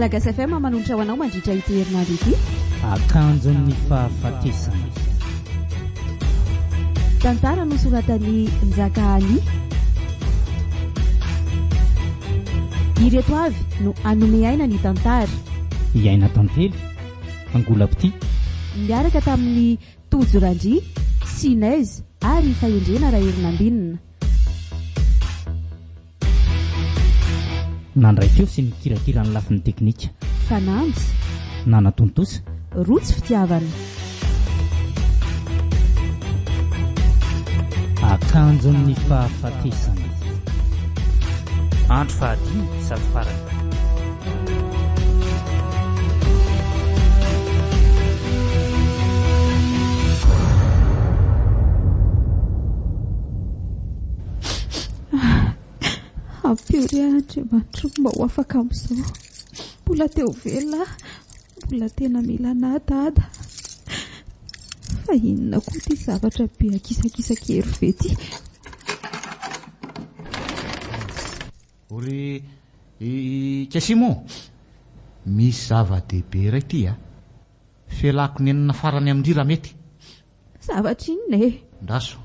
Malagasy FM manolotra ho anao mandritra ity herinandro ity. Akanjon'ny fahafatesana. Tantara nosoratan'ny Njakahany. Ireto avy no anome aina ny tantara. Iaina tantely, Angolapity. Miaraka tamin'ny Tojo Randry, Sinez ary Fahendrena Raherinambinina. Nandray feo sy nikirakirany lafin'ny teknika. Fananjy, Nanatontosa. Rotsy fitiavana. Akanjon'ny fahafatesana. Andro fahadimy sady farany. Ampiry Andriamanitra mba ho afaka amin'izao. Mbola teo velona, mbola tena mila nadada. Fa inona koa ty zavatra be akisakisak'hery ve ty? Ory Kasimo, misy zava-dehibe iray ty felako nenina farany amin'ny raha mety. Zavatra inona e? Ndaso.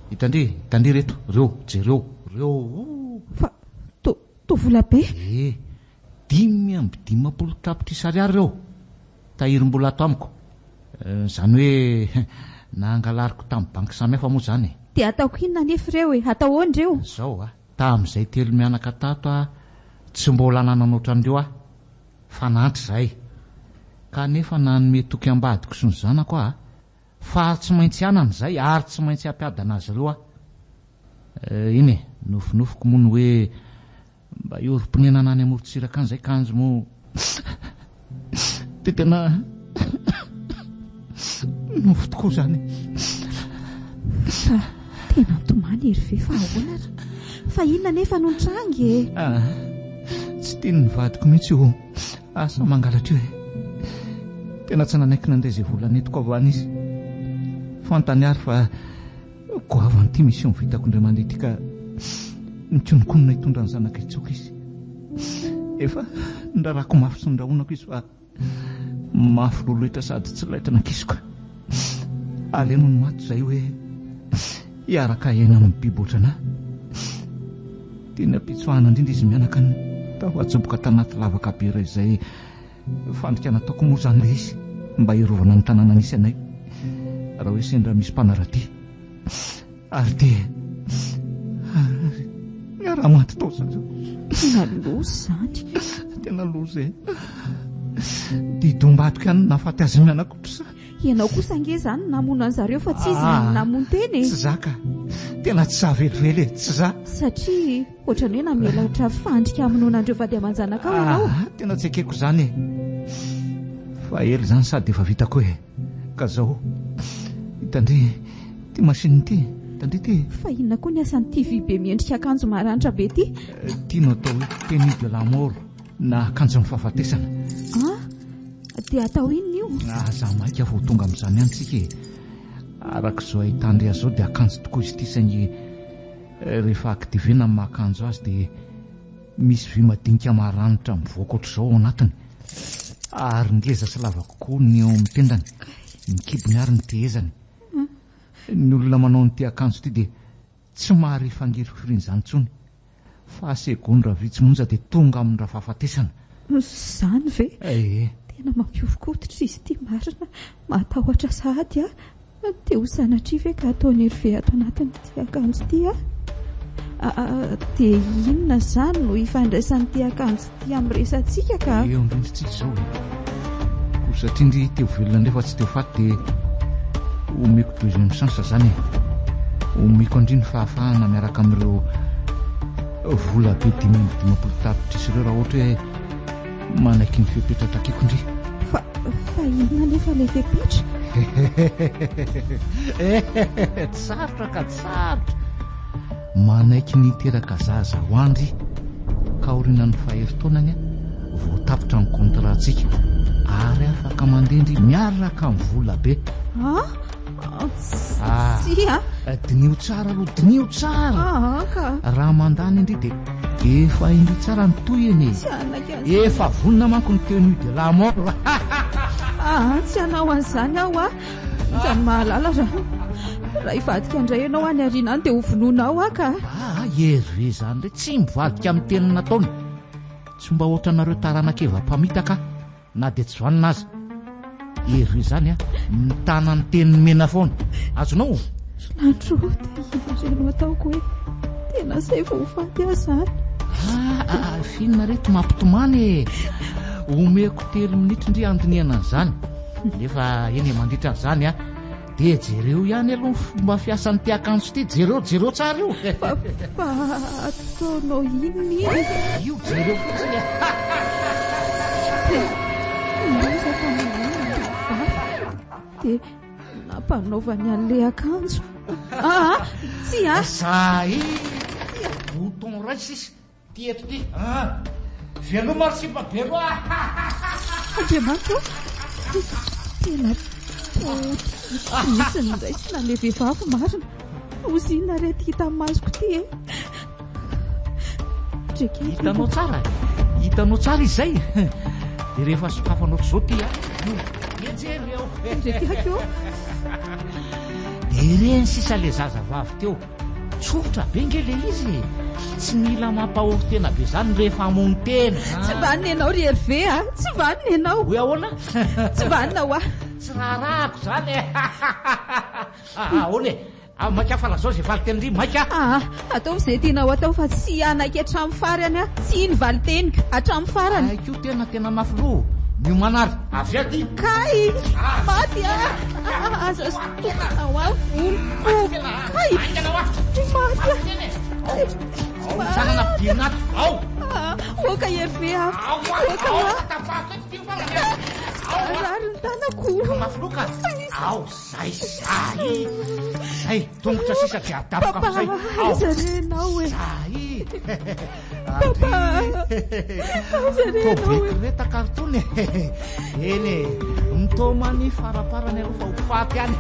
Hitandry reto, reo. Fa to vola be? 5,20 tapitra ariary reo. Tahirim-bola ato amiko. Zany hoe nangalariko tamin'ny banky samihafa moa zany. Dia ataoko inona nefa reo e? Atao ahoana reo? Zao tamin'izay telo mianaka tato tsy mbola nananotrandreo fanantry zay. Kanefa nanome toky ambadiko sy ny zanako fa tsy maintsy anana zay ary tsy maintsy ampiadana azy ireo iny nofinofiko moa ny hoe mba iorom-pinenana any amorontsiraka an'izay kanjo moa dia tena nofo tokoa zany. Fa tena ntomany ery ve fa ahoana ra? Fa inona nefa no nitrangy e? Tsy tiany ny vadiko mihitsy io asa mangalatra io tena tsy nanaiky nandray izay vola netiko avy any izy. Fantany ary fa goavany ity misy vitako indray mandeha ity ka nikononkonona hitondra ny zanaka itsoka izy. Efa ndrarako mafy sy ndrahonako izy fa mafy loloetra sady tsy laitra nankisiko. Aleno ny maty izay hoe hiaraka aina amin'ny biby ohatrana. Tena mpitsoahana indrindra izy mianaka ny tahoatsoboka tanaty lavaka be iray izay fandrika nataoko moa zany le izy mba hirovana ny tanàna nisy anay raha hoe sendra misy mpanaraty ary dia raha maty tao zany. Tena lozy zany. Tena lozy didombadiko ihany nafaty azy mianakotro sa. Ianao kosa ange zany namono an'zareo fa tsy izy namono teny e. Tsy zaka tena tsy za velively tsy za. Satria ohatrany hoe namelatra fandrika amononandreo vady aman-janaka ao ianao. Tena tsy akeko zany fa ely zany sady efa vitako ka zao hitandry ty masiny ty hitandry ty. Fa inona koa ny asan'ity vy be miendrika akanjo maranitra be ty? Tiano atao hoe tenue de la mort na akanjon'ny fahafatesana. Dia atao inona io? Za maika vao tonga amin'izany ihany tsika arak'izao ahitandry azy zao dia akanjo tokoa izy ity saingy rehefa aktivena amin'ny mahakanjo azy dia misy vy madinika maranitra mivoaka ohatr'izao ao anatiny ary ngeza sy lava kokoa ny eo amin'ny tendany, ny kibony ary ny tehezany. Ny olona manao nyity akanjo ity dia tsy mahary fangiry firian'izany intsony fa segony raha vitsy monja dia tonga amin'ny raha fahafatesana. Zany ve? Tena mampiofokotitra izy ity marina, matahotra sahady dia ho sanatria ve ka ataony ery ve ato anatin'ity akanjo ity dia inona zany no ifandraisan'ity akanjo ity amin'ny resantsika ka? Eo indrindritsika izao ko satria indry teo velona nefa tsy teo faty dia omeko deuxième chance zany omeko andriny fahafahana miaraka amin'ireo vola be 5,20 tapitra isy ireo raha ohatra hoe manaiky ny fepetra takiko indry. Fa inona nefa ilay fepetra? Tsarotra ka tsarotra manaiky niteraka zaza ho andry ka orinan'ny faheritaonany vao tapitra ny kontratsika ary afaka mandendry miaraka amin'ny vola be. Dinio tsara aloha dinio tsara ka raha mandany indry dia Efa indro tsara ny toy eny e. Efa vonona manko ny teny de la mort. Tsy anao an'izany aho Izany mahalala raha ivadika indray ianao any ariana any dia ho vonoinao ka. Herve zany re tsy mivadika amin'ny teny nataony. Tsy mba ohatranareo taranakeva mpamitaka na dia tsy vanina azy. Herve zany mitana ny teny mena foana. Azonao? Lantro dia ireno ataoko hoe tena izay vao hofaty ahy izany. Finona reto mampitomany. Omeko 3 minitra indray andiniana an'izany. Nefa eny mandritra an'izany dia jereo ihany aloha fomba fiasan'ny tiakanjo ity. Jereo tsara io. Ataonao inony? Io jereo fotsiny. Dia nampanaovany an'ilay akanjo. Tsy Zay bouton ray sisy tietry velo marsipa velo. Andriamanitra tena misy indray sy na ilay vehivavy marina ozinona rety hita amin'ny masoko ty hitanao tsara izay. Dia rehefa sokafanao zao ty ejery eo ndrekako dia ireny sisa le zazavavy teo tsotra be nge le izy. Tsy mila mampahory tena be zany rehefa hamono tena. Tsy vanina ianao ry Herve tsy vanina ianao. Hoe ahoana? Tsy vanina tsy raharahako zany. Ahoana maika fa lazao zay valiteny maika. Atao izay tianao atao fa tsy anaka hatramin'ny farany tsy iny valiteniko hatramin'ny farany. Io tena nafilo miomanary avy aty kay maty aza ao voloko kay maty sanana pirinato ao oka Herve rary ny tanako mafiloka ao zay tongotra sisa dia adapoka zay zarenao zay zarenao reta kartony eny mitomany faraparany aloha fa hofaty any.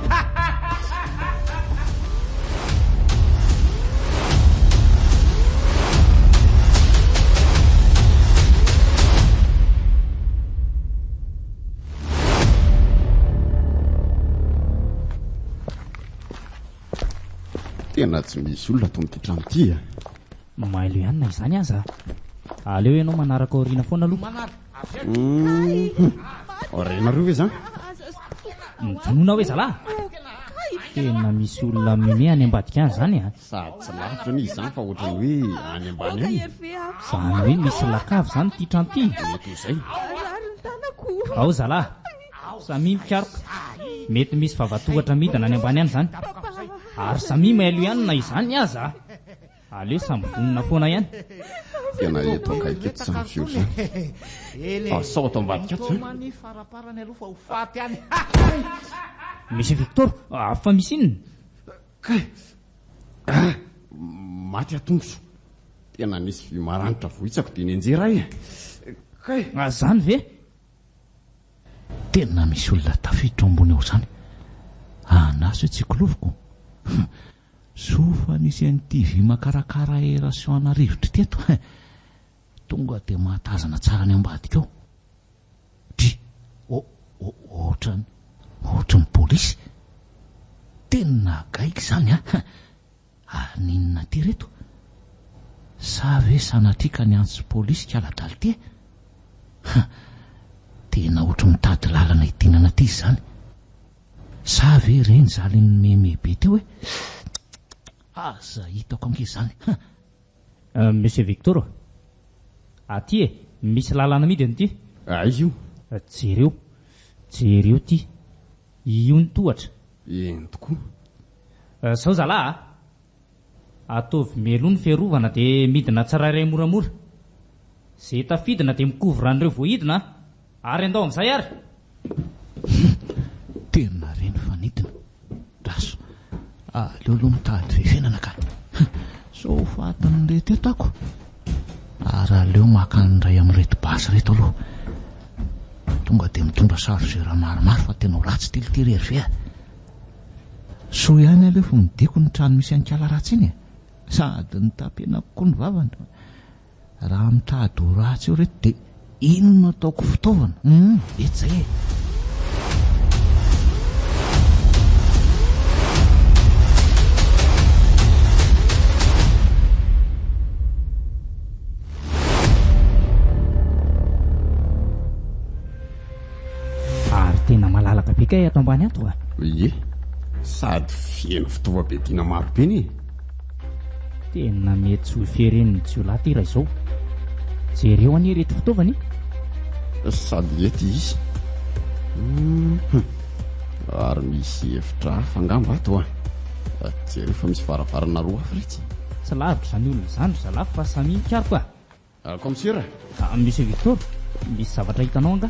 Tena tsy misy olona to amin'ity trano ity mailo ihany na izany aza. Aleo ianao manaraka oriana foana aloha. Orenareo ve zany? Mijonona hoe zalahy. Tena misy olona mime any ambadika any zany sady tsy lavitra ny izy zany fa ohatrany hoe any ambany any. Zany hoe misy lakavy zany ity trano ity. Mety izay. Ao zalahy samy mikaroka. Mety misy vavatohatra midana any ambany any zany. Ary samy mailo ihany na izany aza. Aleo samby vonona foana ihany. Tena eto akaiky eto samy fioro zany. Sao ato ambadika ato zany. Faraparany aloha fa hofaty any. Monsieur Victor, fa misy inona? Maty atomboso. Tena nisy vy maranitra vohitsako dia nenjera Zany ve? Tena misy olona tafiditra ambony eo zany. Naso tsy koloviko. Sofa nisy an'ity vy makarakara erasioana rivotra teto. Tonga dia mahatazana tsara ny ambadika ao. Ohatran'ny polisy. Tena gaiky zany ninona ty reto? Sa ve sanatrika ny antso polisy kaladala ty? Tena ohatry mitady lalana hitinana ty zany. Sa ve reny zaly ny memebe teo hoe aza hitako ange zany. Monsieur Victor, aty misy lalana midy an'ity. Io jereo ty io ny tohatra. Eny tokoa. Sao zalahy ataovy melo ny fiarovana dia midina tsarairay moramora. Zay tafidina dia mikovy ran'ireo voahidina ary andao amin'izay ary. Tena reny fanidina raso. Aleo aloha mitady fefenana ka. So fatany reto eto ako. Ary aleo maka nyray amin'reto basy reto aloha. Tonga dia mitondra sarozera maromaro fa tena ho ratsy tilitiry Herve. So ihany aleo fa midiko ny trano misy ankala ratsy iny. Sady ny tapena kokoa ny vavany. raha mitrahady ho ratsy eo reto dia ino no ataoko fitaovana etzay ary tena malalaka be kay ato ambany ato ie sady fieno fitaovam-piadiana marobe ny tena mety tsy ho fireniny tsy ho laty raha izao jereo any reto fitaovany sady ety izy ary misy efitra hafa angamba ato jereo fa misy varavarana roa hafa retsy tsy lavitra zany olona zany ry zalafy fa samy mikaroko komsira monsieur Victor misy zavatra hitanao anga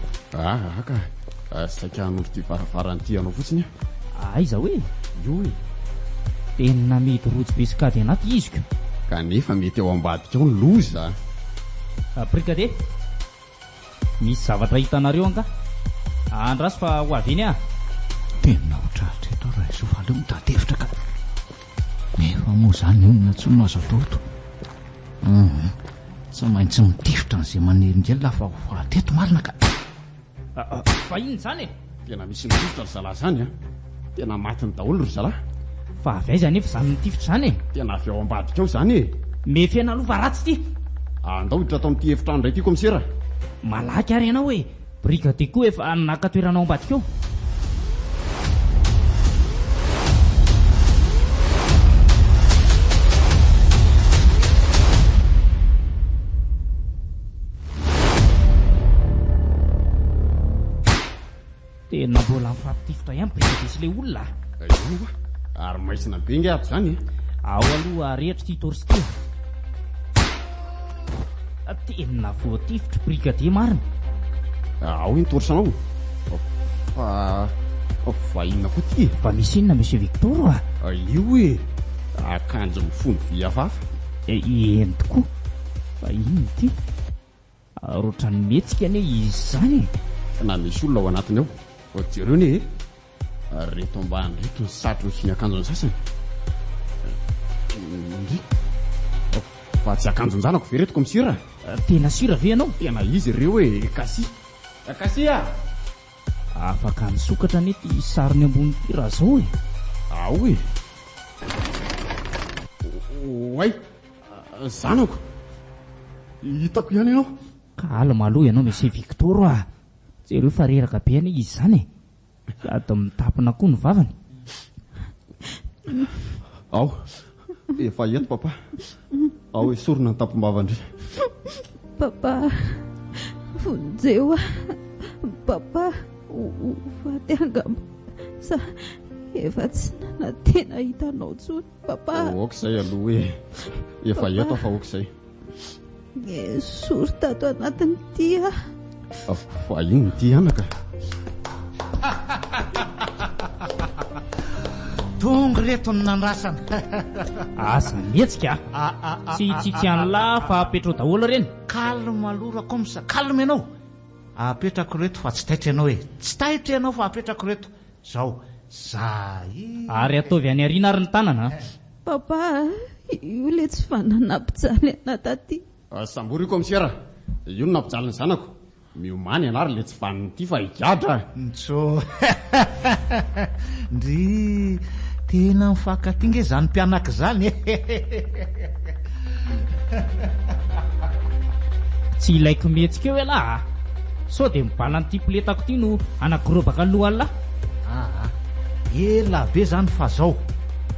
aka saika hanondro ty varavarany ty anao fotsiny aiza hoe io hoe tena mety rotsy be sikady anaty iziko kanefa mety eo ambadika ao ny loza brigade misy zavatra hitanareo anga andraso fa ho avy eny tena hotraritra eto raha izo valeo mitady-hevitra ka nefa moa zany olona tsy no azo atao eto tsy maintsy mitifitra n'izay manerindreny lafa ho vateto marina ka fa iny zany tena misy mitifitra ry zalahy zany tena matiny daholo ry zalahy fa avy aiza nefa zany mitifitra zany tena avy ao ambadika ao zany mefena alova ratsy ty andao hiditra atao amin'ity efitrano ray ty komsera malaky ary ianao hoe brigade koa efa nakatoeranao ambadika ao tena mbola mifampitifitra ihany brigade sy le olona ary maisina be nge ato zany ao aloha rehetra ty torsity tena voatifitra brigade marina ao iny torsanao fa inona koa ty fa misy inona monsieur Victor io hoe akanjo mifono vy hafahafa eny tokoa fa iny ty roatra ny metsika ane izy zany na misy olona ao anatiny ao jereo ne reto ambany reto ny satro ny finy akanjo ny sasany fa tsy akanjo ny zanako ve reto komsira tena sira ve ianao tena izy ireo hoe kasi afaka misokatra nety sariny ambony ty raha zao ao oay zanako hitako ihany ianao kalma aloha ianao monsieur Victor jereo fa reraka be ane izy zany sady mitapina koa ny vavany ao efa eto papa ao esorona ny tampom-bavandry papa vonjeo papa vaty angamba sa efa tsy nana tena hitanao tsony papa okizay aloha hoe efa eto fa okizay sory tato anatiny tia fa iny ty anaka tonga reto ny nandrasana asa mihetsika tsy tian'la fa apetrao daholo reny kalma alora komsa kalma ianao apetrako reto fa tsy taitra ianao tsy taitra ianao fa apetrako reto zao ary ataovy any ariana ary ny tanana papa io le tsy fananampijaly ana taty sambory io komsera io no nampijaliny zanako miomany anary le tsy vaniny ty fa higadra nso ndry tena mifankatinge zany mpianaka zany tsy ilaiko mihetsika eo elahy sao dia mibalany ty piletako ty no anakirobaka alohan'la ela be zany fa zao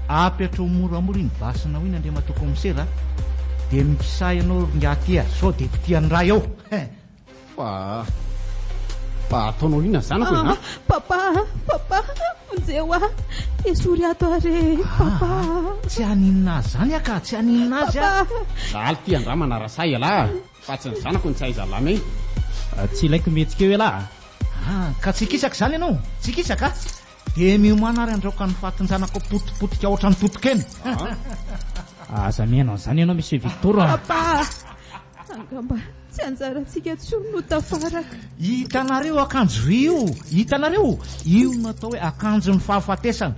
apetro moramora iny basina ho iny andrema toko misera dia mikisay ianao ngatya sao dia pitiany ray ao fa ataonao ina zanako ina papa vonjeo esory ato are papa tsy haninina azy zany aka tsy haninina azy zaly ty andramana rasay elahy fa tsy ny zanako ny tsy aiza lamy tsy ilaiko mihetsika eo elahy ka tsy kisaka zany ianao tsy kisaka dia miomana ary andraoka ny fatin-janako potipotika oatra ny totokeny aza mihainao an'izany ianao monsieur Victor papa angamba tsy anjarantsika tsory no tafaraka hitanareo akanjo hitanareo io natao hoe akanjo ny fahafatesana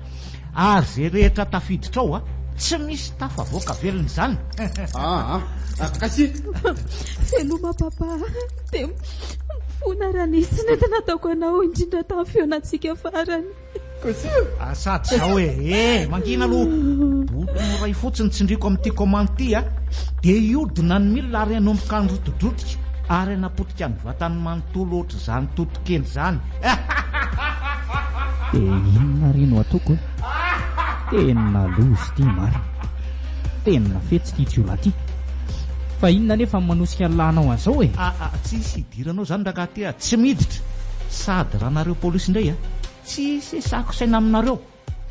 ary zay rehetra tafiditra ao tsy misy tafavoaka velona izany. Kasi veloma papa dia mifona raha nisy nety nataoko anao indrindra tamin'ny feonantsika farany. Sady zao hoe mangina aloha boky ray fotsiny tsindriko amin'ity komandy ity dia iodina ny milina ary anomboka ny rotodrotika ary anapotika ny vatany manontolo ohatra izany totokely izany. Inona reno atoko tena lozy ity maro, tena fetsy ity jiolahy ity. Fa inona nefa manosika lanao an'izao e? Tsisy hidiranao zany raha ty tsy miditra sady raha nareo polisy indray tsisy sako saina aminareo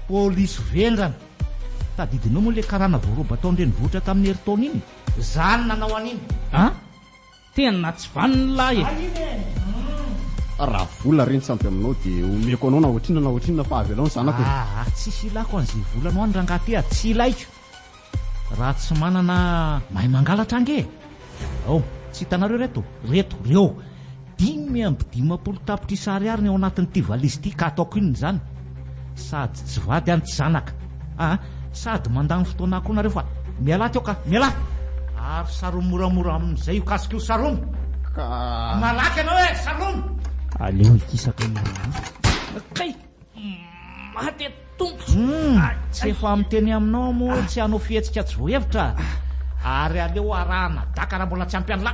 polisy velona. Tadidinao moa le karana voaroba tao ndrenivohitra tamin'ny heritaona iny zany nanao an'iny. Tena tsy vaniny lahy e. raha vola reny sampy aminao dia omeko anao na ohatrinona fa avy alao ny zanako. Tsisy ilako an'izay volana any rangaty tsy ilaiko raha tsy manana mahay mangalatra ange. Tsy hitanareo reto reo 5,20 tapitrisa ariary ny ao anatin'ity valizy ity ka ataoko inony zany sady tsy vady any tsy zanaka sady mandany fotoana koa nareo fa miala teo ka miala ary saromo moramora amin'izay io kasika io saromo malaky anao saromo aleo ikisaka kay maty tompo tsy efa miteny aminao moa tsy hanao fihetsika tsy voahevitra ary aleo arahana daka raha mbola tsy ampiany la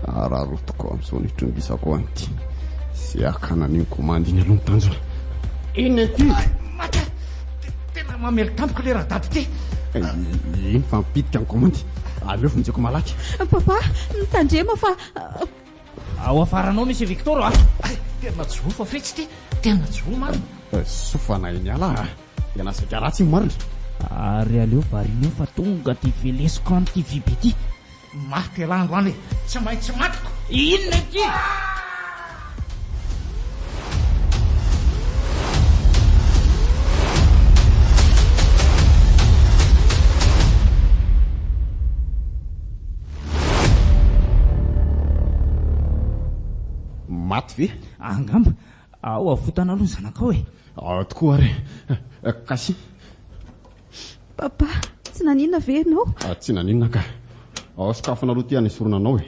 raha rotoko amin'izao nitrongisako an'ity sy akanan'iny komandy iny aloha mitanjona iny ty tena mamely tampoko le raha dady ty iny fa mipitika ny komandy aleo fonjeko malaky. Papa mitandrema fa ao afaranao misy Victor tena tsy voa fa fetsy ty tena tsy voa marina sofana iny ala tena saika ratsy iny marina ary aleo varineo fa tonga ty velesiko an'ity viby ity maty elango any tsy maintsy matiko inona ty. maty ve angamba ao avotana aloha ny zanakao tokoa ary kasi papa tsy naninona ve ianao? Tsy naninona ka sakafona aloha ty any sorona anao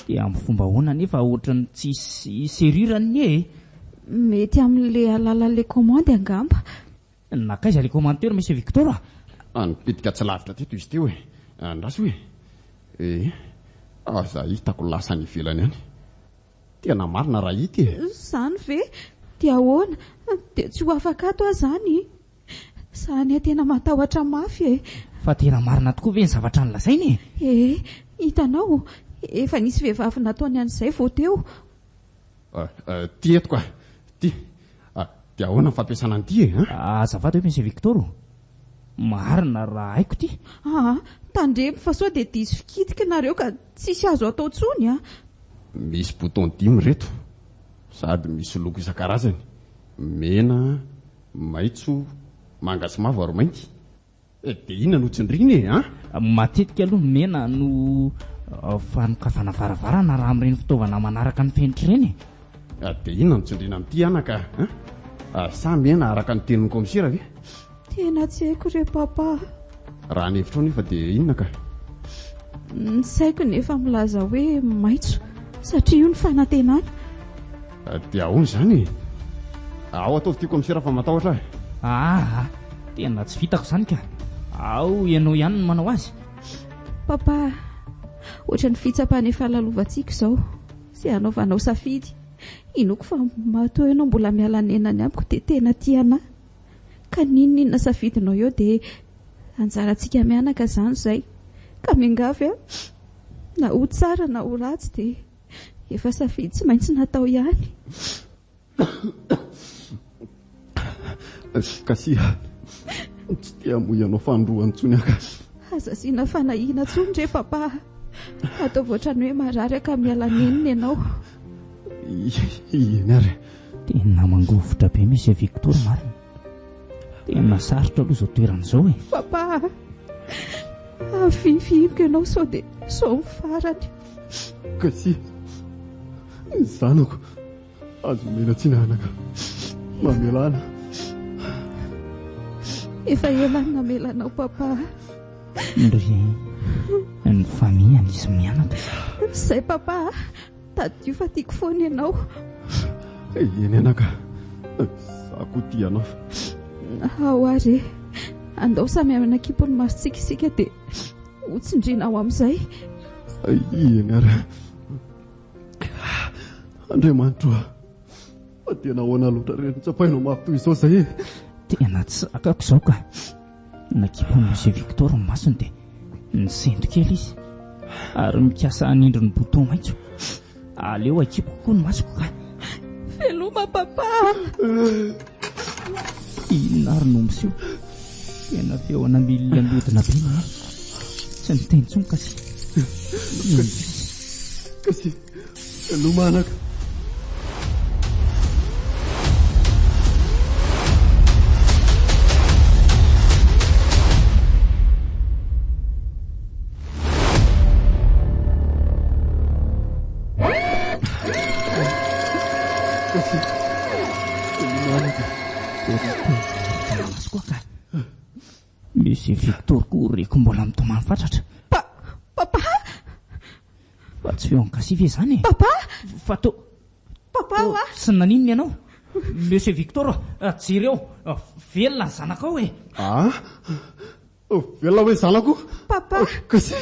dia amin'ny fomba hoana nefa ohatrany tsisy serirany mety amin'le alalan'le komandy angamba. Nakaiza le commentaire monsieur Victor nipitika tsy lavitra teto izy teo andrasy hoe za hitako lasa ny ivelany any tena marina raha hity zany ve dia ahoana dia tsy ho afaka ato zany zany tena matahotra mafy fa tena marina tokoa ve ny zavatra nolazainy hitanao efa nisy vehivavy nataony an'izay vao teo ty eto ka ty dia ahoana ny fampiasana an'ity azafady hoe monsieur Victor marina raha haiko ty tandremo fa sao dia diso fikitika nareo ka tsisy azo atao tsony misy bouton 10 reto sady misy loko isan-karazany mena maitso manga sy mavo ary mainty dia inona no tsindriny matetika aloha mena no fanokafana varavarana raha amin'ireny fitaovana manaraka ny fenitra ireny dia inona no tsindrina amin'ity anaka samy ena araka ny tenin'ny komisera ve tena tsy haiko re papa raha ny hevitra nefa dia inona ka ny saiko nefa milaza hoe maitso satria io ny fanantenana dia ahoana izany ao ataovy tia komisera fa matahotra tena tsy vitako izany ka ao ianao ihany no manao azy papa ohatra ny fitsapana efa lalovantsika izao sy anaovanao safidy inoko fa matoa ianao mbola miala nenany amiko dia tena tiana ka ninona safidinao eo dia anjarantsika mianaka izany izay ka miangavy na ho tsara na ho ratsy dia efa safidy tsy maintsy natao ihany kasi tsy tia moianao fandroany tsony aka azasiana fanahina tsony re papa atao voatrany hoe marary ka miala nenina ianao eny ary tena mangovotra be monsieur Victor marina tena sarotra aloha izao toeran'izao papa afiifihiko ianao sao dia sao mifarany kasi ny zanako azo mena tsinanaka mamelana Efa ela namelanao papa. Ndry ny famille izy mianatra. Zay papa, tadio fa tiako foana ianao. Eny anaka, za koa tia anao. Ao ary andao samy amin'ny akipony masitsikisika dia hotsindrinao amin'izay. Eny ara, Andriamanitra, fa tena ahoana loatra reny tsapainao mafitoy izao izay. Tena tsy sakako izao ka. Nakipony Monsieur Victor ny masony dia nisendry kely izy ary mikasa hanindry ny boton maitso. Aleo akipoko koa ny masoko ka. Veloma papa. Inona ary no miseho? Tena feona milina lodina be na tsy niteny intsony kasi. Kasi veloma anaka. Monsieur Victor koa reko mbola mitomany fatratra. Papa? Fa tsy feon'ny kasifa izany e. Papa? Fa to Papa wa? Sy naninona ianao? Monsieur Victor, jireo velona ny zanakao e. Velona hoe zanako? Papa? Kasi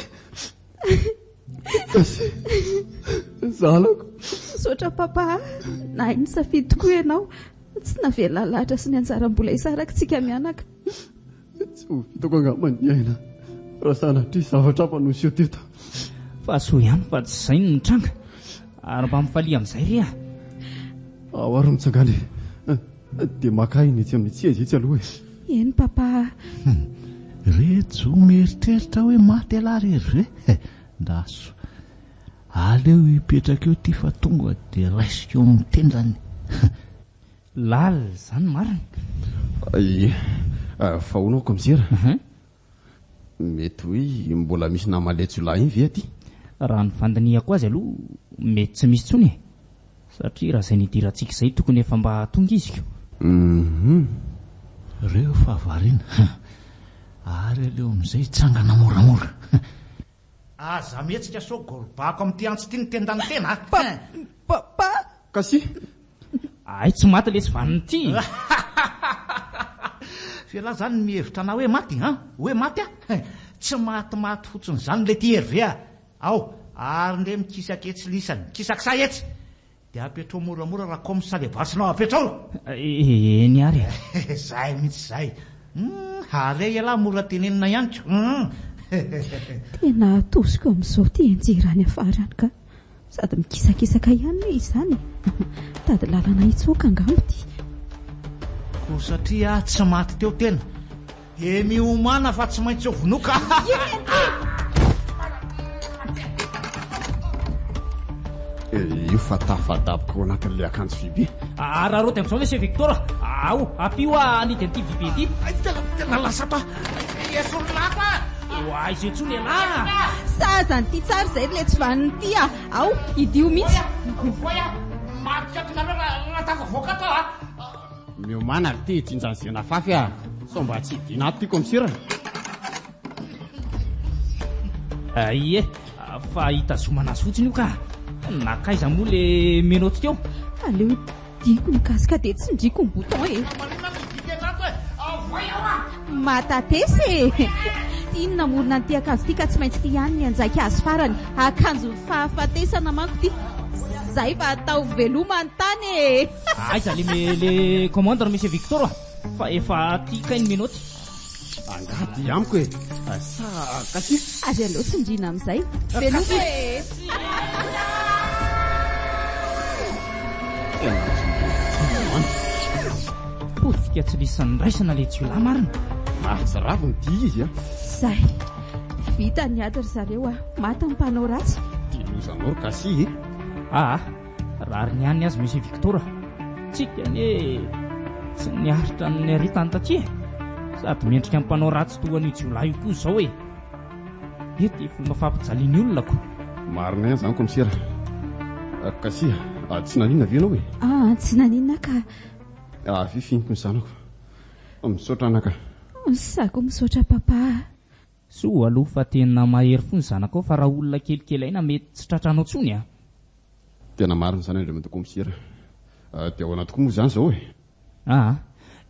zanako. Misaotra papa, nahay ny safidy tokoa ianao. Tsy navelona lahatra sy ny anjaram-bola isarakitsika mianaka. Tsy ho vitako angamba ny aina raha sanatria zavatra mpanosio teto. Fa so ihany fa tsy izay no nitranga. Ary mba mifalia amin'izay ry a. Ao ary mitsangany dia maka iny etsy amin'ny tsieza etsy aloha e. Eny papa. Rejo mieritreritra hoe maty alarery ve? Ndaso aleo hipetraka eo ty fa tonga dia raisika eo amin'ny tendany. Lal zany marina. Fa hoanao komisera, mety hoe mbola misy namaletso lahy iny ve aty? Raha ny fandiniako azy aloha mety tsy misy tsony e. Satria raha izay nidirantsika izay tokony efa mba tonga iziko. Reo fa variana ary aleo amin'izay tsangana moramora. Aza mihetsika so golobako amin'ity antsy ty ny tendany tena. Papa? Kasi Ay tsy maty le tsy vaniny ity. Fiala zany mihevitra na hoe maty hoe maty tsy maty fotsiny zany le ty hery ve ao ary nde mikisaka etsy lisany kisaka sa etsy dia apetrao moramora raha komisaly vasinao apetrao. Eny ary zay mihitsy zay. Are iala mora tenenina ihany ko. Tena tosiko amin'izao ty enjerany afarany ka. Sady mikisakisaka ihany izany. Tady lalana hitsoaka angamba ty. Ko satria tsy maty teo tena. Miomana fa tsy maintsy ho vonoka. io fa tafadaboka ao anatin'ilay akanjo vibe. Araroty amin'izao Monsieur Victor. Ao apio anidy an'ity vibe ity. Tena lasa pa esolako Oa izay tsony ala. Sazany ty tsara izay le tsy vaniny ty ao idio mihitsy. matavavoaka tao miomana ty tsinjany zena fafy so mba tsy idina ty komisera. Ie fa hitazomana azy fotsiny io ka nakaiza moa le menoty teo. Aleo diko mikasika dia tsy ndriko ny bouton e. Matatesy inona morona ny ty akanjo ty ka tsy maintsy ty ihany ny anjaika azy farany. Akanjo fahafatesana manko ty. Zay fa atao veloma ny tany e. Aiza le commande Monsieur Victor fa efa ty kai ny menoty. Angady amiko e. Sa kasi Azy aleo tsindrina amin'izay. Veloma e. Potika tsy lisan'ny raisana le jiolahy marina. Mahazaraviny ty izy Zay vita ny ady ry zareo mata ny mpanao ratsy. dilozanao kasi Rary ny any azy Monsieur Victor. Tsika ny tsy niaritra ny aritany taty sady miendrika amin'ny mpanao ratsy toa ny jiolahy io koa izao e. Ety fomba fampijaliany olonako. marina ihany zany komisera. Kasi tsy nanina ve anao e? Tsy naninona ka. Fifiniko ny zanako misaotra anaka. Sako misaotra papa. So aloha fa tena mahery fony zanako fa raha olona kelikely aina mety tsy tratranao tsony a. Tena marina izany indray toko misira. Dia ao anaty koa moa izany izao e.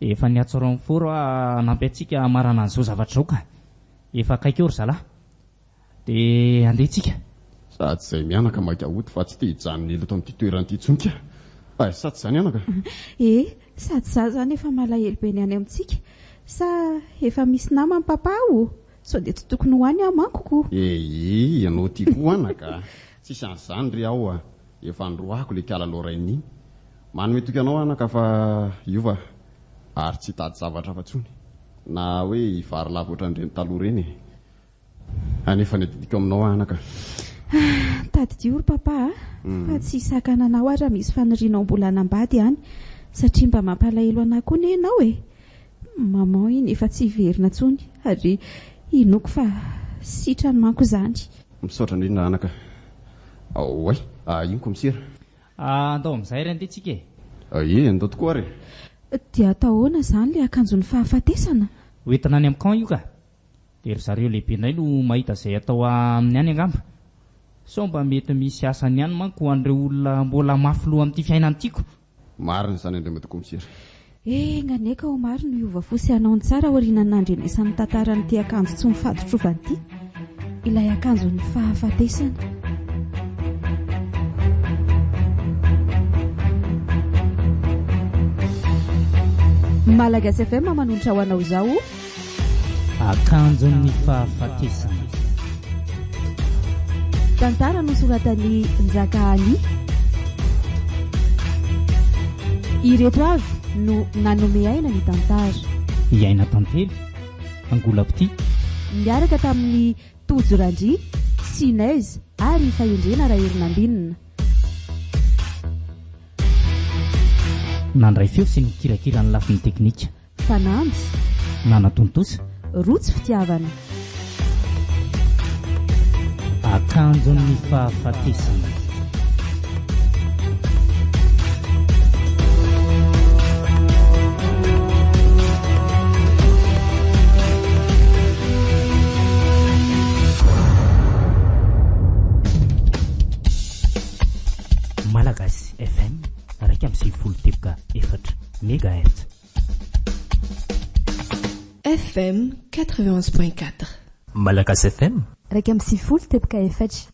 Efa niatsara amin'ny foro anampy antsika marana an'izao zavatra zao ka. Efa kaiky eo ry zalahy. Dia andehantsika. Sady izay mianaka maika ody fa tsy te hijanona elo eto amin'ity toeran'ity tsonika. Sady izany anaka. Sady za zany efa malahelo be ny any amintsika. Sa efa misy namany papa o? Sao dia tsy tokony hoany aho mankoko. Ianao tia koa anaka. Tsisy an'izany ry aho a. Efa androako le kalalao rain'iny. Manome toky anao anaka fa iova ary tsy hitady zavatra fa tsony. Na hoe hivary lava ohatran'ireny taloha reny. Anefa ny adidiko aminao anaka. Tady diory papa fa tsy sakana anao ara misy fanirianao mbola anambady ihany satria mba mampalahelo anahy koa ny ianao e. Maman iny efa tsy verina tsony ary inoko fa sitrany manko izany. Misaotra indrindra anaka. Oay, inoko misira. Andao amin'izay ry andehantsika e. Andao tokoa ary. Dia atahoana izany ilay akanjon'ny fahafatesana? Hoentina any amin'ny camp io ka. Dia ry zareo lehibenay no mahita izay atao amin'ny any angamba. Sao mba mety misy asany ihany manko ho an'ireo olona mbola mafy loha amin'ity fiainana tiako. Marina izany indray mety koa misira. Nganeka ho maro no iova fosy anao ny tsara aorianany nandrenesan'ny tantaran'ity akanjo tsy mifadotrova ity. Ilay akanjon'ny fahafatesana. Malagasy FM mamanontra ho anao izao akanjon'ny fahafatesana. Tantara nosoratan'ny Njakahany. Ireto avy no nanome aina ny tantara. Iaina tantely, Angolapity. Miaraka tamin'ny Tojo Randry, Sinez ary Fahendrena Raherinambinina. Nandray feo sy nikirakira ny lafin'ny teknika. Fanamby. Nanatontosa. Rotsy fitiavana. Akanjon'ny fahafatesana. Malagasy FM raika amin'ny 107.4 MHz. FM 91.4 Malagasy FM raika amin'ny 107.4